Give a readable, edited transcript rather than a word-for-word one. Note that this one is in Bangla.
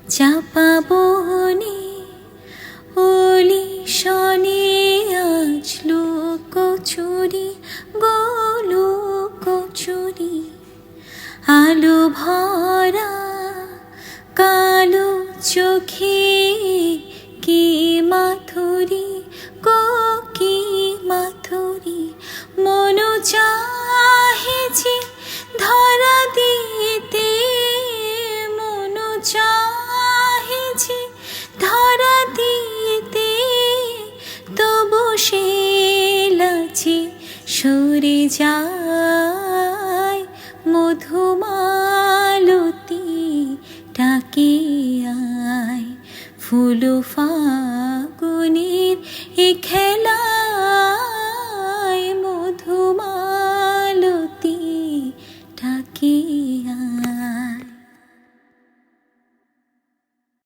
চাপা বনে ওলি শনে আজ লুকোচুরি গোলো কচুরি আলো ভরা কালো চোখে কি মাথুরি গো কি মাথুরি মন চাহে যে ধরা দিতে মন চাহে যে ধরা দিতে তবু সে লাচে সরে যায় মধুমালতী ডাকে আয় ফুল